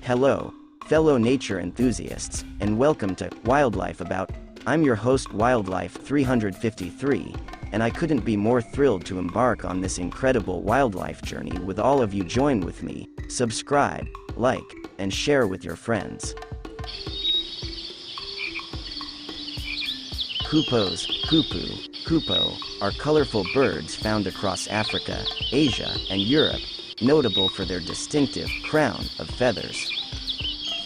Hello, fellow nature enthusiasts, and welcome to Wildlife About. I'm your host Wildlife 353, and I couldn't be more thrilled to embark on this incredible wildlife journey with all of you. Join with me, subscribe, like, and share with your friends. Hoopoes, hoopoe, are colorful birds found across Africa, Asia, and Europe, notable for their distinctive crown of feathers.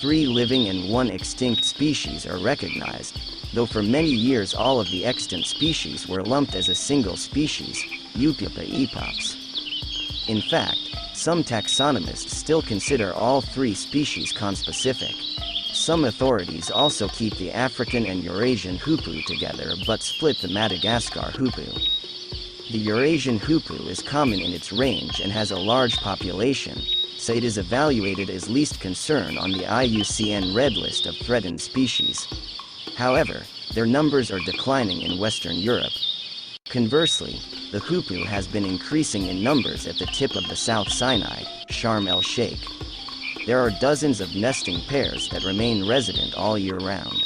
3 living and 1 extinct species are recognized, though for many years all of the extant species were lumped as a single species, Eupipa epops. In fact, some taxonomists still consider all 3 species conspecific. Some authorities also keep the African and Eurasian hoopoe together but split the Madagascar hoopoe. The Eurasian hoopoe is common in its range and has a large population, so it is evaluated as least concern on the IUCN Red List of threatened species. However, their numbers are declining in Western Europe. Conversely, the hoopoe has been increasing in numbers at the tip of the South Sinai, Sharm el-Sheikh. There are dozens of nesting pairs that remain resident all year round.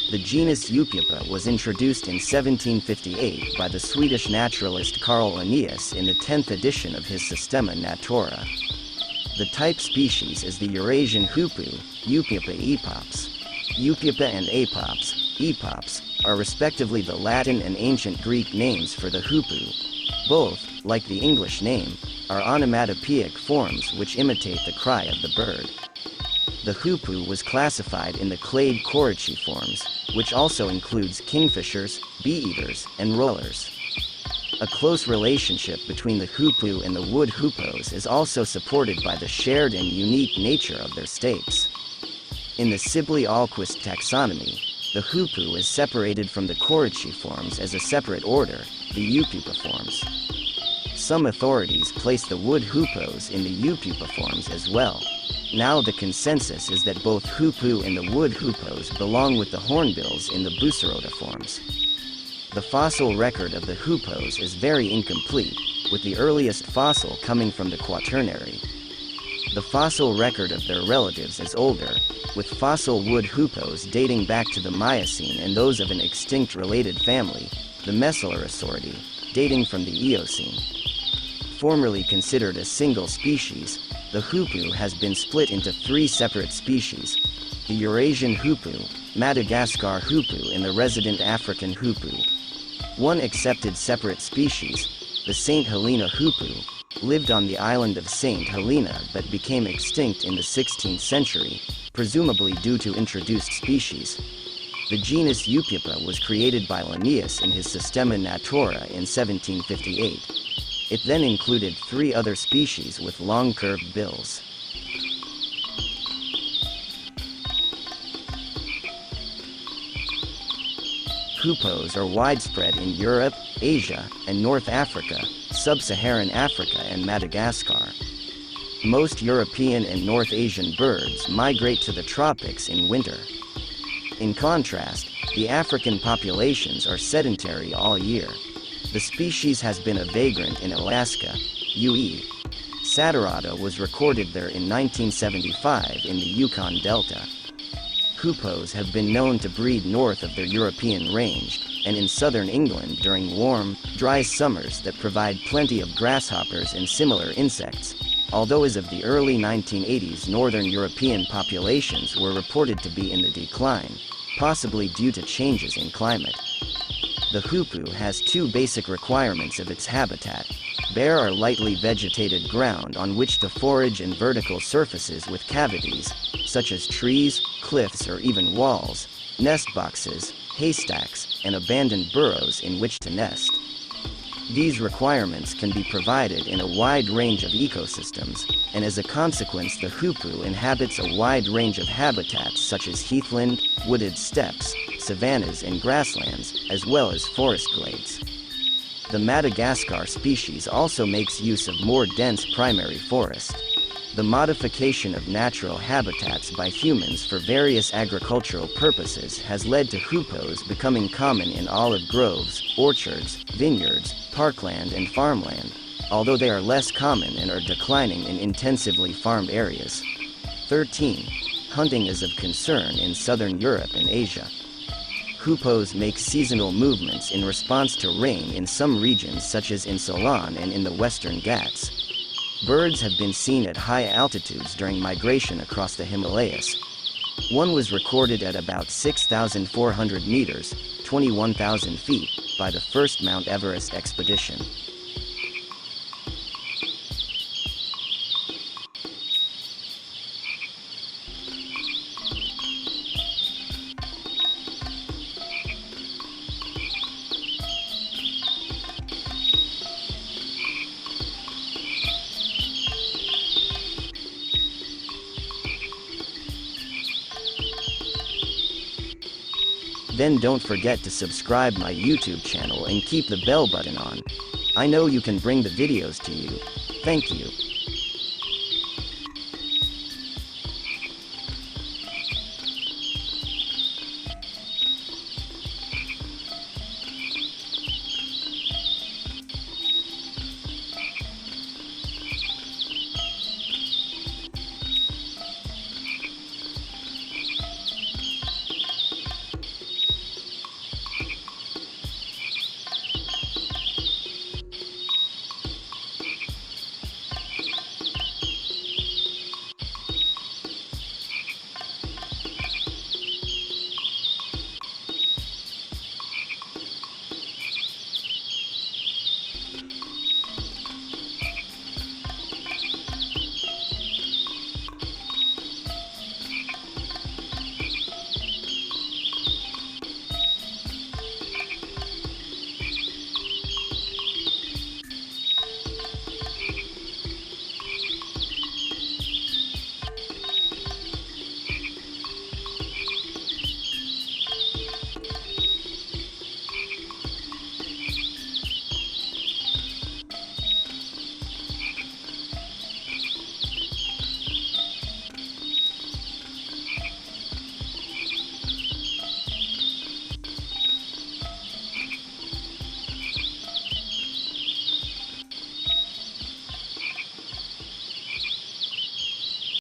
The genus Eupipa was introduced in 1758 by the Swedish naturalist Carl Linnaeus in the 10th edition of his Systema Naturae. The type species is the Eurasian hoopoe, Eupipa epops. Eupipa and epops, are respectively the Latin and ancient Greek names for the hoopoe. Both, like the English name, are onomatopoeic forms which imitate the cry of the bird. The hoopoe was classified in the clade choroichiforms, which also includes kingfishers, bee-eaters, and rollers. A close relationship between the hoopoe and the wood hoopoes is also supported by the shared and unique nature of their stapes. In the Sibley-Ahlquist taxonomy, the hoopoe is separated from the choroichiforms as a separate order, the Eupipiforms. Some authorities place the wood hoopoes in the Eupipiforms as well. Now the consensus is that both hoopoe and the wood hoopoes belong with the hornbills in the Bucerotiforms. The fossil record of the hoopoes is very incomplete, with the earliest fossil coming from the Quaternary. The fossil record of their relatives is older, with fossil wood hoopoes dating back to the Miocene and those of an extinct related family, the Messilerasauridae, dating from the Eocene. Formerly considered a single species, the hoopoe has been split into 3 separate species: the Eurasian hoopoe, Madagascar hoopoe, and the resident African hoopoe. One accepted separate species, the St. Helena hoopoe, lived on the island of St. Helena but became extinct in the 16th century, presumably due to introduced species. The genus Eupipa was created by Linnaeus in his Systema Naturae in 1758. It then included 3 other species with long curved bills. Hoopoes are widespread in Europe, Asia, and North Africa, Sub-Saharan Africa, and Madagascar. Most European and North Asian birds migrate to the tropics in winter. In contrast, the African populations are sedentary all year. The species has been a vagrant in Alaska, UE. Saturada was recorded there in 1975 in the Yukon Delta. Hoopoes have been known to breed north of their European range, and in southern England during warm, dry summers that provide plenty of grasshoppers and similar insects, although as of the early 1980s northern European populations were reported to be in the decline, possibly due to changes in climate. The hoopoe has 2 basic requirements of its habitat: bare or lightly vegetated ground on which to forage and vertical surfaces with cavities, such as trees, cliffs, or even walls, nest boxes, haystacks, and abandoned burrows in which to nest. These requirements can be provided in a wide range of ecosystems, and as a consequence the hoopoe inhabits a wide range of habitats such as heathland, wooded steppes, savannas and grasslands, as well as forest glades. The Madagascar species also makes use of more dense primary forest. The modification of natural habitats by humans for various agricultural purposes has led to hoopoes becoming common in olive groves, orchards, vineyards, parkland and farmland, although they are less common and are declining in intensively farmed areas. 13. Hunting is of concern in southern Europe and Asia. Hoopoes make seasonal movements in response to rain in some regions such as in Ceylon and in the Western Ghats. Birds have been seen at high altitudes during migration across the Himalayas. One was recorded at about 6,400 meters, 21,000 feet, by the first Mount Everest expedition. Then don't forget to subscribe my YouTube channel and keep the bell button on. I know you can bring the videos to you. Thank you.